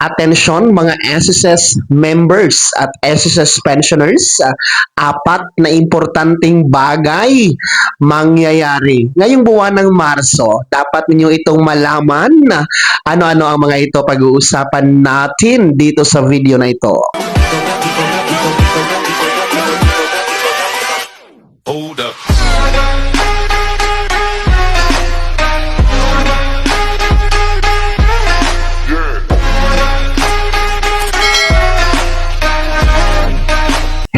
Atensyon mga SSS members at SSS pensioners, apat na importanteng bagay mangyayari ngayong buwan ng Marso. Dapat ninyo itong malaman na ano-ano ang mga ito pag-uusapan natin dito sa video na ito. Hold up.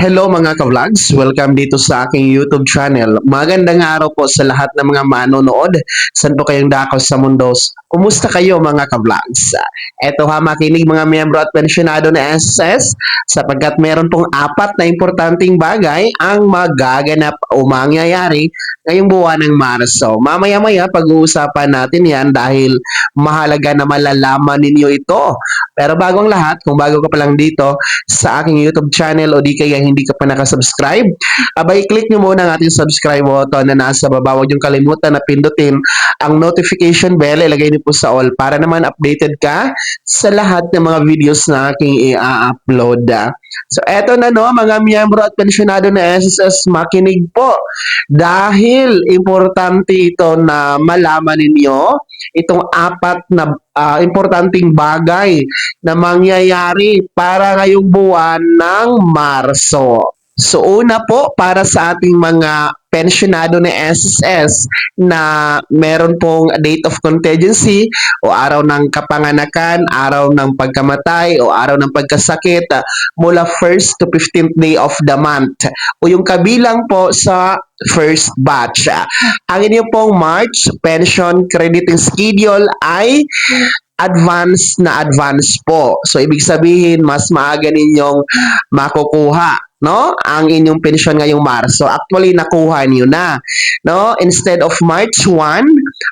Hello mga ka-vlogs! Welcome dito sa aking YouTube channel. Magandang araw po sa lahat ng mga manonood. Saan po kayong dako sa mundo? Kumusta kayo mga ka-vlogs? Eto ha, makinig mga miyembro at pensyonado na SSS sapagkat meron pong apat na importanteng bagay ang magaganap o mangyayari ngayong buwan ng Marso. Mamaya-maya pag-uusapan natin yan dahil mahalaga na malalaman ninyo ito. Pero bago ang lahat, kung bago ka pa lang dito sa aking YouTube channel o di kaya hindi ka pa nakasubscribe, abay click nyo muna ang ating subscribe button na nasa baba. Huwag niyong kalimutan na pindutin ang notification bell, ilagay niyo po sa all para naman updated ka sa lahat ng mga videos na aking i-upload. So eto na no mga miyembro at pensyonado na SSS, makinig po dahil importante ito na malaman ninyo itong apat na importanteng bagay na mangyayari para ngayong buwan ng Marso. So una po para sa ating mga pensyonado na SSS na meron pong date of contingency o araw ng kapanganakan, araw ng pagkamatay o araw ng pagkasakit mula 1st to 15th day of the month o yung kabilang po sa first batch. Ang inyong pong March pension crediting schedule ay advance na advance po. So, ibig sabihin, mas maaga ninyong makukuha, no? Ang inyong pensyon ngayong Marso. Actually, nakuha niyo na, no? Instead of March 1,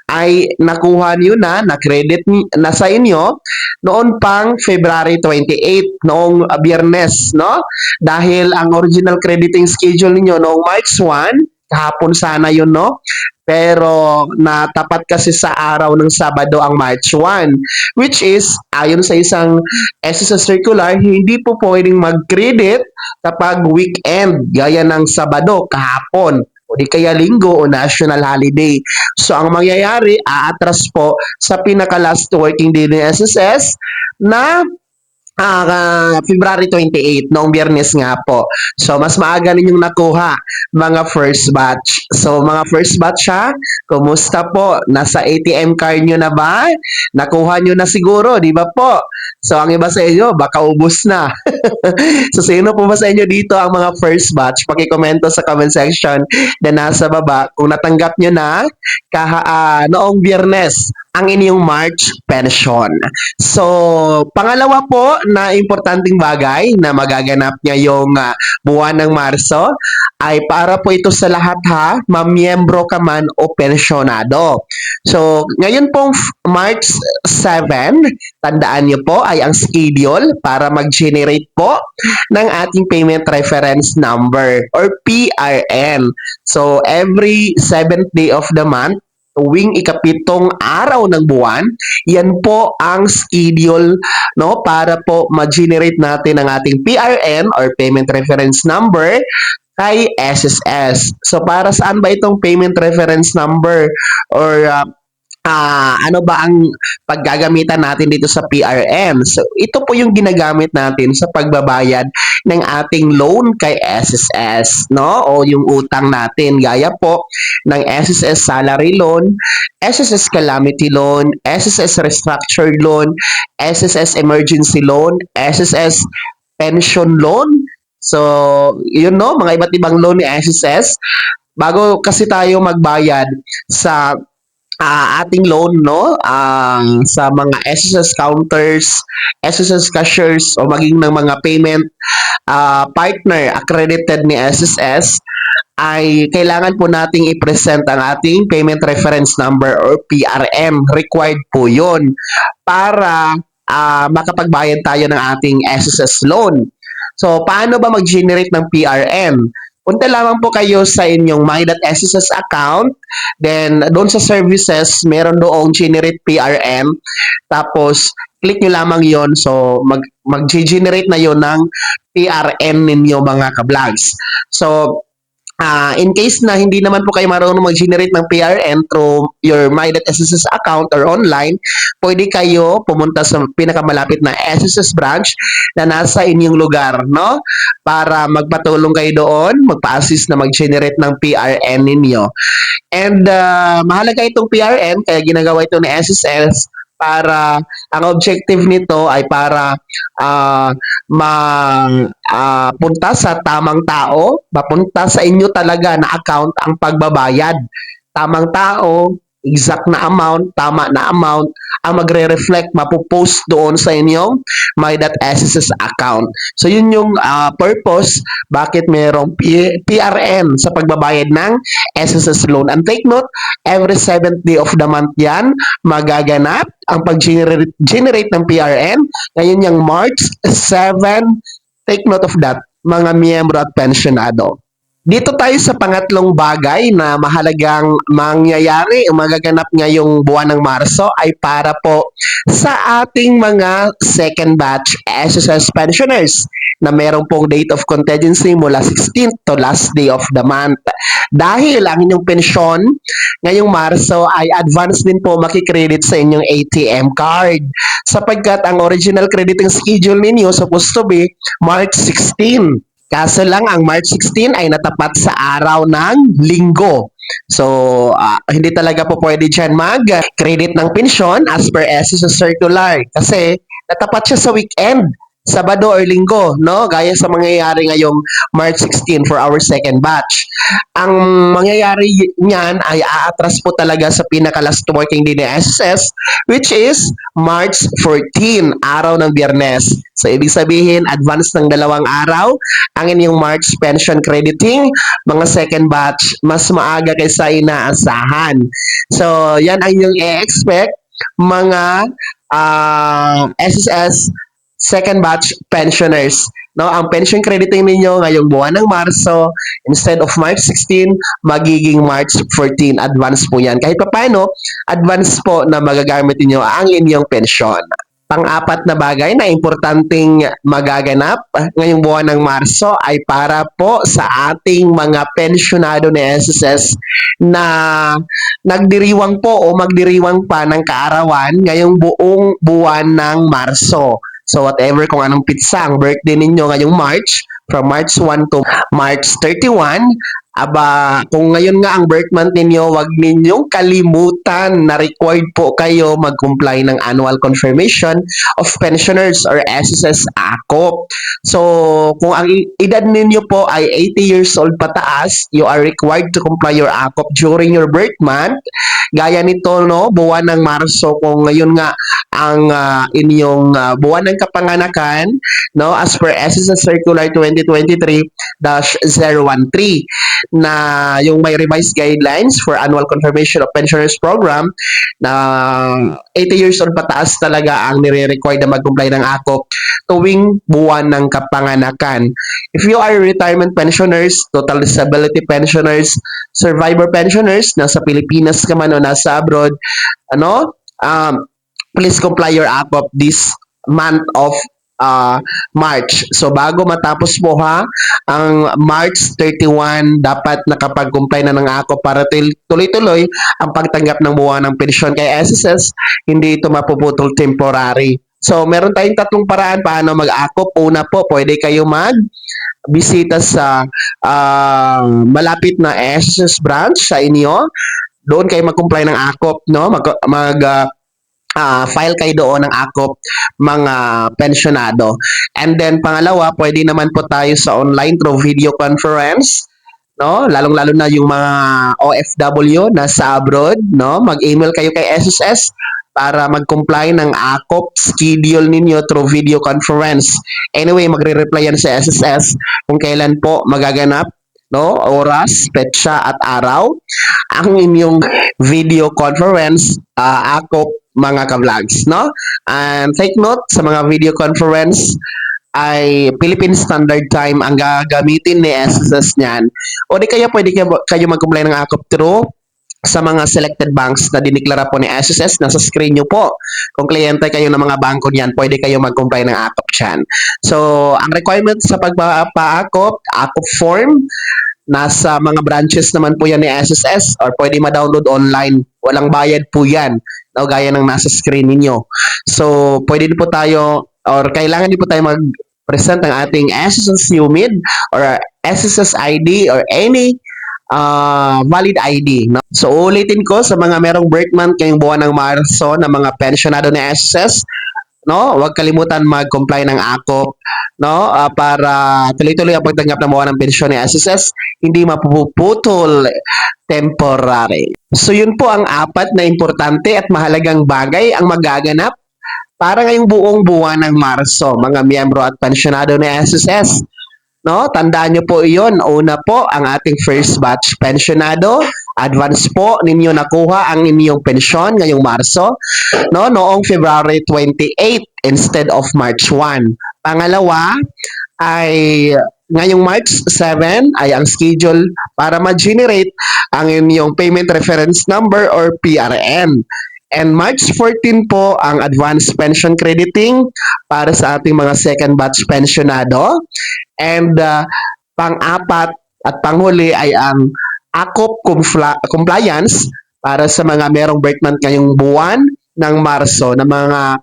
ay nakuha niyo na credit na sa inyo noon pang February 28, noong Biyernes, no? Dahil ang original crediting schedule niyo noong March 1, kahapon sana yun, no? Pero natapat kasi sa araw ng Sabado ang March 1, which is, ayon sa isang SSS circular, hindi po pwedeng mag-credit kapag weekend, gaya ng Sabado, kahapon, o di kaya linggo o national holiday. So, ang mangyayari, aatras po sa pinaka-last working day ng SSS na February 28, noong Biyernes nga po. So, mas maaga ninyong nakuha, mga first batch. So, mga first batch ha, kumusta po? Nasa ATM card nyo na ba? Nakuha nyo na siguro, di ba po? So, ang iba sa inyo, baka ubos na. So, sino po ba sa inyo dito ang mga first batch? Pakikomento sa comment section na nasa baba kung natanggap nyo na noong Biyernes ang inyong March pension. So, pangalawa po na importanteng bagay na magaganap ngayong buwan ng Marso ay para po ito sa lahat ha, mamiyembro ka man o pensyonado. So, ngayon pong March 7, tandaan niyo po ay ang schedule para mag-generate po ng ating payment reference number or PRN. So, every 7th day of the month, tuwing ikapitong araw ng buwan, yan po ang schedule, no, para po ma-generate natin ang ating PRN or payment reference number kay SSS. So para saan ba itong payment reference number or ano ba ang paggagamitan natin dito sa PRN? So, ito po yung ginagamit natin sa pagbabayad ng ating loan kay SSS, no? O yung utang natin, gaya po ng SSS Salary Loan, SSS Calamity Loan, SSS Restructured Loan, SSS Emergency Loan, SSS Pension Loan. So, yun no, mga iba't ibang loan ni SSS. Bago kasi tayo magbayad sa ating loan, no, sa mga SSS counters, SSS cashiers o maging ng mga payment partner accredited ni SSS, ay kailangan po nating i-present ang ating payment reference number or PRN. Required po yun para makapagbayad tayo ng ating SSS loan. So, paano ba mag-generate ng PRN? Punta lamang po kayo sa inyong My.SSS account. Then, doon sa services, meron doong generate PRN. Tapos, click nyo lamang yon. So, mag-generate na yon ng PRN ninyo mga ka-vlogs. So, in case na hindi naman po kayo marunong mag-generate ng PRN through your My.SSS account or online, pwede kayo pumunta sa pinakamalapit na SSS branch na nasa inyong lugar, no? Para magpatulong kayo doon, magpa-assist na mag-generate ng PRN ninyo. And mahalaga itong PRN, kaya ginagawa ito ni SSS para ang objective nito ay para punta sa tamang tao, mapunta sa inyo talaga na account ang pagbabayad. Tamang tao, exact na amount, tama na amount, ang magre-reflect, mapupost doon sa inyong My.SSS account. So, yun yung purpose bakit mayroong PRN sa pagbabayad ng SSS loan. And take note, every 7th day of the month yan, magaganap ang pag-generate ng PRN. Ngayon yung March 7, take note of that, mga miyembro at pensionado. Dito tayo sa pangatlong bagay na mahalagang mangyayari o magaganap ngayong buwan ng Marso ay para po sa ating mga second batch SSS pensioners na meron pong date of contingency mula 16th to last day of the month. Dahil ang inyong pensyon ngayong Marso ay advance din po makikredit sa inyong ATM card sapagkat ang original crediting schedule ninyo supposed to be March 16. Kaso lang, ang March 16 ay natapat sa araw ng linggo. So, hindi talaga po pwede dyan mag-credit ng pensyon as per SSS circular. Kasi, natapat siya sa weekend. Sabado or linggo, no? Gaya sa mangyayari ngayong March 16 for our second batch. Ang mangyayari niyan ay aatras po talaga sa pinaka-last working day ng SSS, which is March 14, araw ng Biyernes. So, ibig sabihin, advance ng 2 araw ang inyong March pension crediting, mga second batch, mas maaga kaysa inaasahan. So, yan ang inyong i-expect, mga SSS second batch pensioners. No, ang pension crediting ninyo ngayong buwan ng Marso, instead of March 16, magiging March 14. Advance po yan. Kahit pa paano, advance po na magagamit niyo ang inyong pensyon. Pang-apat na bagay na importanteng magaganap ngayong buwan ng Marso ay para po sa ating mga pensyonado ni SSS na nagdiriwang po o magdiriwang pa ng kaarawan ngayong buong buwan ng Marso. So whatever kung anong pitsa ang birthday ninyo ngayong March, from March 1 to March 31, kung ngayon nga ang birth month ninyo, wag ninyong kalimutan na required po kayo mag-comply ng annual confirmation of pensioners or SSS ACOP. So, kung ang edad ninyo po ay 80 years old pataas, you are required to comply your ACOP during your birth month. Gaya nito, no, buwan ng Marso, kung ngayon nga ang inyong buwan ng kapanganakan, no, as per SSS Circular 2023-013, na yung may revised guidelines for annual confirmation of pensioners program na 80 years old pataas talaga ang nire-require na mag-comply ng ACOP tuwing buwan ng kapanganakan. If you are retirement pensioners, total disability pensioners, survivor pensioners, nasa Pilipinas ka man o nasa abroad, please comply your ACOP this month of March. So, bago matapos po ang March 31, dapat nakapag-comply na ng ACOP para tuloy-tuloy ang pagtanggap ng buwan ng pensyon kay SSS, hindi ito mapuputol temporary. So, meron tayong 3 paraan paano mag-ACOP. Una po, pwede kayo bisita sa malapit na SSS branch sa inyo. Doon kayo mag-comply ng ACOP, no? File kayo doon ng ACOP, mga pensionado. And then, pangalawa, pwede naman po tayo sa online through video conference, no? Lalong-lalo na yung mga OFW na sa abroad, no? Mag-email kayo kay SSS para mag-comply ng ACOP schedule ninyo through video conference. Anyway, magre-reply yan sa SSS kung kailan po magaganap, no? Oras, petsa at araw ang inyong video conference ACOP, mga ka-vlogs, no? And take note, sa mga video conference ay Philippine Standard Time ang gagamitin ni SSS niyan. O di kaya pwede kayo mag-comply ng ACOP through sa mga selected banks na diniklara po ni SSS, nasa screen nyo po. Kung kliyente kayo ng mga bangko niyan, pwede kayo mag-comply ng AKOP dyan. So, ang requirement sa pagpa-AKOP, AKOP form, nasa mga branches naman po yan ni SSS or pwede ma-download online. Walang bayad po yan. No, gaya ng nasa screen ninyo. So, pwede din po tayo or kailangan din po tayo mag-present ng ating SSS UMID or SSS ID or any valid ID. No? So, ulitin ko sa mga merong birth month ngayong buwan ng Marso na mga pensionado ni SSS, no? Huwag kalimutan mag-comply ng AKOP, no? Para tuloy-tuloy ang pagtanggap ng buwan ng pensyon ni SSS, hindi mapuputol temporary. So, yun po ang apat na importante at mahalagang bagay ang magaganap para ngayong buong buwan ng Marso, mga miyembro at pensionado ni SSS. No, tandaan niyo po iyon. Una po, ang ating first batch pensionado. Advance po ninyo nakuha ang inyong pensyon ngayong Marso, no, noong February 28 instead of March 1. Pangalawa ay ngayong March 7 ay ang schedule para ma-generate ang inyong payment reference number or PRN. And March 14 po ang advance pension crediting para sa ating mga second batch pensionado. And pang-apat at panghuli ay ang AKOP compliance para sa mga merong birth month ngayong buwan ng Marso na mga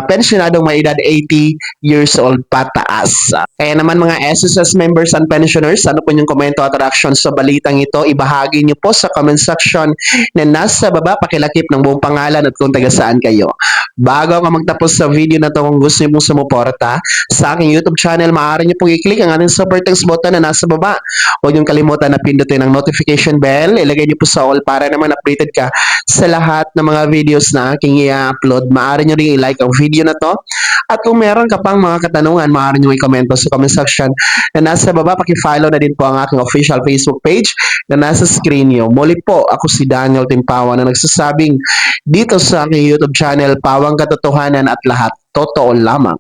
pensionadong may edad 80 years old pataas. Kaya naman mga SSS members and pensioners, ano po yung komento at reaction sa balitang ito, ibahagi niyo po sa comment section na nasa baba, pakilakip ng buong pangalan at kung taga saan kayo. Bago ako magtapos sa video na to, kung gusto niyo pong sumuporta sa aking YouTube channel, maaari niyo pong i-click ang ating super thanks button na nasa baba. Huwag niyong kalimutan na pindutin ang notification bell, ilagay niyo po sa all para naman updated ka sa lahat ng mga videos na aking i-upload. Maaari niyo rin i-like ang video na to. At kung meron ka pang mga katanungan, maaari niyo i-comment sa comment section na nasa baba. Paki-follow na din po ang aking official Facebook page na nasa screen niyo. Muli po, ako si Daniel Timpawa na nagsasabing dito sa aking YouTube channel, Pawang Katotohanan at lahat totoo lamang.